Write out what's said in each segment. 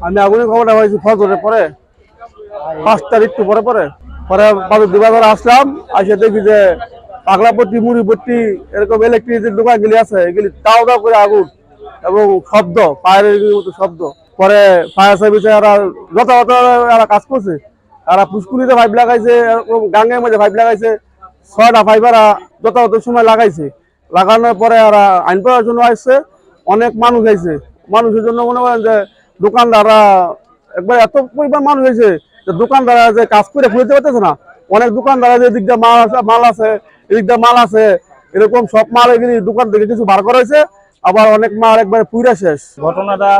আমি আগুনের খবরটা পাইছি ফজরের পরে 5টার একটু পরে পরে পরে বাজার বাজারে আসলাম, আসে দেখি যে পাগলাপট্টি মুড়িপট্টি এরকম ইলেকট্রিকের দোকানগুলি আছে, এগুলি দাও দাও করে আগুন এবং শব্দ, ফায়ারের মতো শব্দ। পরে ফায়ার সার্ভিসে এরা যথাযথ এরা কাজ করছে, এরা পুষ্কুলিতে পাইপ লাগাইছে, এরকম গাঙ্গের মধ্যে পাইপ লাগাইছে, 6টা পাইপ এরা যথাযথ সময় লাগাইছে। লাগানোর পরে এরা আইন প্রয়োগের জন্য আসছে, অনেক মানুষ আইছে। মানুষের জন্য মনে করেন যে দোকানদাররা একবার এত পরিমাণ মানুষ হয়েছে যে দোকানদাররা যে কাজ করে খুঁজতে পারতেছে না। অনেক দোকানদাররা যে এদিক দিয়ে মাল আছে এদিক দিয়ে মাল আছে, এরকম সব মাল এগুলি দোকান থেকে কিছু বার করা হয়েছে, আবার অনেক মাল একবারে পুরা শেষ। ঘটনাটা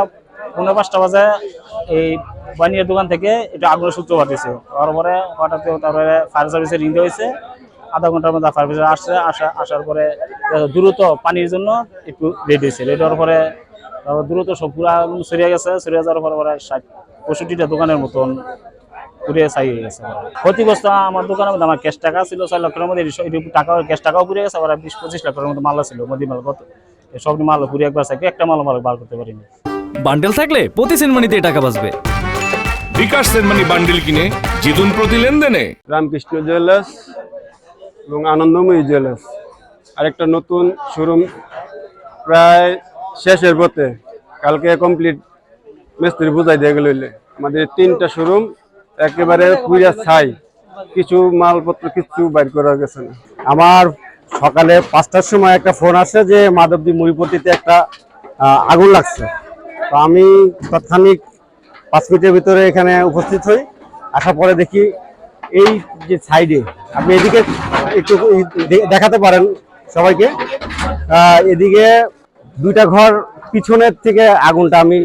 5:45 বাজে এই বানিয়ার দোকান থেকে এটা আগুনের সূত্রপাত হয়েছে। তারপরে হঠাৎ তারপরে ফায়ার সার্ভিসে রিং হয়েছে, আধা ঘন্টার মধ্যে ফায়ার সার্ভিস আসার পরে দ্রুত পানির জন্য একটু লেট হয়েছে। লেট হওয়ার পরে দ্রুত সব পুরো আগুন ছড়িয়ে গেছে। ছড়িয়ে যাওয়ার পরে 60-65টা দোকানের মতন পুড়িয়ে ছাই হয়ে গেছে। ক্ষতিগ্রস্ত আমার দোকানের মধ্যে আমার ক্যাশ টাকা ছিল 6 লাখের মধ্যে, টাকা ক্যাশ টাকাও পুড়ে গেছে। আবার 20-25 লাখের মধ্যে মাল ছিল, মদি মাল সব মাল পুড়ে একবার চাই, একটা মাল বার করতে পারিনি। বান্ডেল থাকলে প্রতি সেনমানিতে টাকা বাঁচবে। বিকাশ সেনমানি বান্ডেল কিনে জিতুন প্রতি লেনদেনে। রামকৃষ্ণ জুয়েলার্স এবং আনন্দময়ী জুয়েলার্স আরেকটা নতুন শোরুম প্রায় শেষের পথে, কালকে কমপ্লিট মিস্ত্রি বুঝাই দিয়ে গেল। আমাদের 3টা শোরুম একেবারে পুরা ছাই, কিছু মালপত্র কিছু বাইর করা গেছে না। আমার সকালে 5টার সময় একটা ফোন আসে যে মাধবদী মুড়িপট্টিতে একটা আগুন লাগছে। তো আমি তৎক্ষণিক 5 মিনিটের ভিতরে এখানে উপস্থিত হই। আসার পরে দেখি এই যে সাইডে, আপনি এদিকে একটু দেখাতে পারেন সবাইকে, এদিকে 2টা ঘর পিছনের থেকে আগুনটা আমি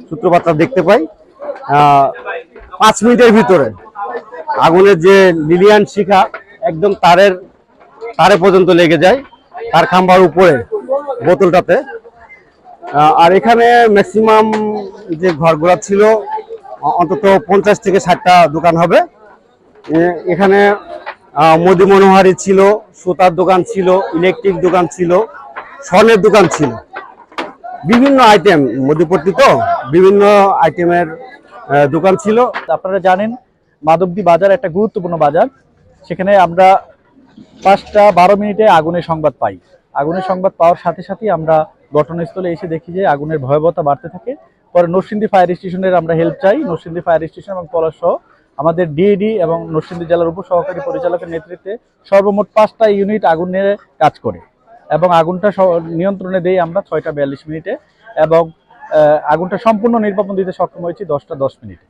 সূত্রপাতটা দেখতে পাই। 5 মিনিটের ভিতরে আগুনের যে লিলিয়ান শিখা একদম তারে পর্যন্ত লেগে যায়, তার খাম্বার উপরে বোতলটাতে। আর এখানে ম্যাক্সিমাম যে ঘরগুলো ছিল অন্তত 50 থেকে 60টা দোকান হবে। এখানে মোদি মনোহারি ছিল, সুতার দোকান ছিল, ইলেকট্রিক দোকান ছিল, স্বর্ণের দোকান ছিল, বিভিন্ন আইটেম, মধ্যপট্টি তো বিভিন্ন আইটেমের দোকান ছিল। আপনারা জানেন মাধবদী বাজার একটা গুরুত্বপূর্ণ বাজার। সেখানে আমরা 5টা 12 মিনিটে আগুনের সংবাদ পাই। আগুনের সংবাদ পাওয়ার সাথে সাথেই আমরা ঘটনাস্থলে এসে দেখি যে আগুনের ভয়াবহতা বাড়তে থাকে। পরে নরসিংদী ফায়ার স্টেশনের আমরা হেল্প চাই। নরসিংদী ফায়ার স্টেশন এবং পলাশ সহ আমাদের ডিএডি এবং নরসিংদী জেলার উপসহকারী পরিচালকের নেতৃত্বে সর্বমোট 5টা ইউনিট আগুন নিয়ে কাজ করে এবং আগুনটা নিয়ন্ত্রণে দেই আমরা 6টা 42 মিনিটে এবং আগুনটা সম্পূর্ণ নির্বাপন দিতে সক্ষম হয়েছি 10টা 10 মিনিটে।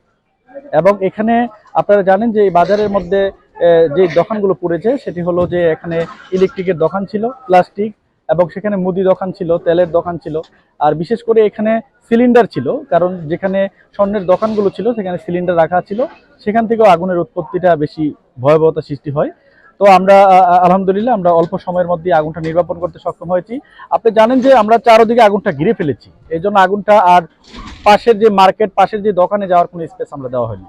এবং এখানে আপনারা জানেন যে এই বাজারের মধ্যে যে দোকানগুলো পড়েছে সেটি হলো যে এখানে ইলেকট্রিকের দোকান ছিল, প্লাস্টিক, এবং সেখানে মুদি দোকান ছিল, তেলের দোকান ছিল, আর বিশেষ করে এখানে সিলিন্ডার ছিল। কারণ যেখানে স্বর্ণের দোকানগুলো ছিল সেখানে সিলিন্ডার রাখা ছিল, সেখান থেকেও আগুনের উৎপত্তিটা বেশি ভয়াবহতা সৃষ্টি হয়। তো আমরা আলহামদুলিল্লাহ আমরা অল্প সময়ের মধ্যে আগুনটা নির্বাপন করতে সক্ষম হয়েছি। আপনি জানেন যে আমরা চারদিকে আগুনটা ঘিরে ফেলেছি, এই জন্য আগুনটা আর পাশের যে মার্কেট, পাশের যে দোকানে যাওয়ার কোনো স্পেস আমরা দেওয়া হয়নি।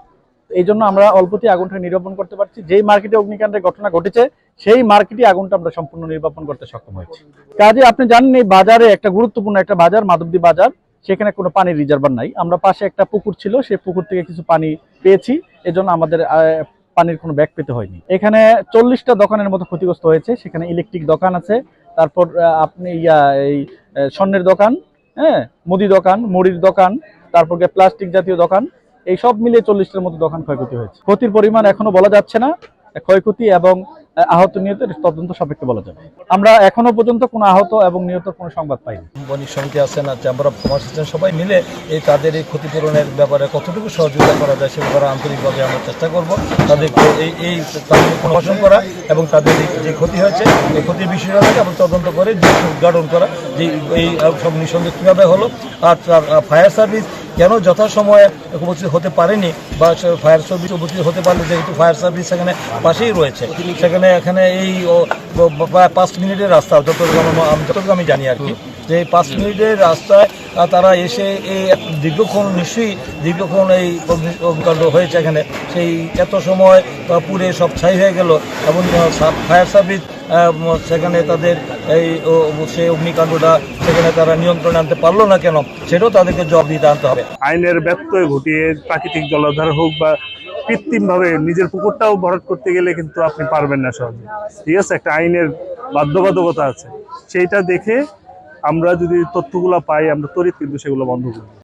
এই জন্য আমরা অল্পতেই আগুনটা নির্বাপন করতে পারছি। যেই মার্কেটে অগ্নিকাণ্ডের ঘটনা ঘটেছে সেই মার্কেটে আগুনটা আমরা সম্পূর্ণ নির্বাপন করতে সক্ষম হয়েছি। কাজে আপনি জানেন এই বাজারে একটা গুরুত্বপূর্ণ একটা বাজার মাধবদী বাজার, সেখানে কোনো পানির রিজার্ভার নাই। আমরা পাশে একটা পুকুর ছিল, সেই পুকুর থেকে কিছু পানি পেয়েছি, এজন্য আমাদের পানির কোনো ব্যাগ পেতে হয়নি। এখানে 40টা দোকানের মতো ক্ষতিগ্রস্ত হয়েছে। সেখানে ইলেকট্রিক দোকান আছে, তারপর আপনি এই স্বর্ণের দোকান, হ্যাঁ, মুদি দোকান, মুড়ির দোকান, তারপর প্লাস্টিক জাতীয় দোকান, এই সব মিলিয়ে 40টার মতো দোকান ক্ষয়ক্ষতি হয়েছে। ক্ষতির পরিমাণ এখনো বলা যাচ্ছে না, ক্ষয়ক্ষতি এবং আহত নিহতের তদন্ত সাপেক্ষে বলা যাবে। আমরা এখনো পর্যন্ত কোনো আহত এবং নিহতের কোনো সংবাদ পাইনি। বণিক সমিতি আছেন আর চেম্বার অফ কমার্স আছেন, সবাই মিলে এই তাদের এই ক্ষতিপূরণের ব্যাপারে কতটুকু সহযোগিতা করা যায় সে ব্যাপারে আন্তরিকভাবে আমরা চেষ্টা করব। তাদেরকে তাদের পুনর্বাসন করা এবং তাদের যে ক্ষতি হয়েছে এই ক্ষতির বিষয়টা এবং তদন্ত করে যে উদ্ঘাটন করা যে এই সব নিঃসন্দেহ কীভাবে হলো, আর ফায়ার সার্ভিস কেন যথাসময়ে উপস্থিত হতে পারেনি বা ফায়ার সার্ভিস উপস্থিত হতে পারলে, যেহেতু ফায়ার সার্ভিস সেখানে পাশেই রয়েছে, সেখানে এখানে এই 5 মিনিটের রাস্তা যতটুকু আমি জানি আর কি। যে 5 মিনিটের রাস্তায় তারা এসে এই দীর্ঘক্ষণ নিশ্চয়ই দীর্ঘক্ষণ এই অগ্নিকাণ্ড হয়েছে এখানে, সেই এত সময় পুড়ে সব ছাই হয়ে গেল এবং ফায়ার সার্ভিস সেখানে তাদের সেই অগ্নিকাণ্ডটা সেখানে তারা নিয়ন্ত্রণে আনতে পারলো না কেন, সেটাও তাদেরকে জবাব দিতে আনতে হবে। আইনের ব্যত্যয় ঘটিয়ে প্রাকৃতিক জলাধার হোক বা কৃত্রিমভাবে নিজের পুকুরটাও ভরাট করতে গেলে কিন্তু আপনি পারবেন না সহজে, ঠিক আছে? একটা আইনের বাধ্যবাধকতা আছে, সেইটা দেখে আমরা যদি তথ্যগুলো পাই আমরা তড়িৎ কিন্তু সেগুলো বন্ধ করব।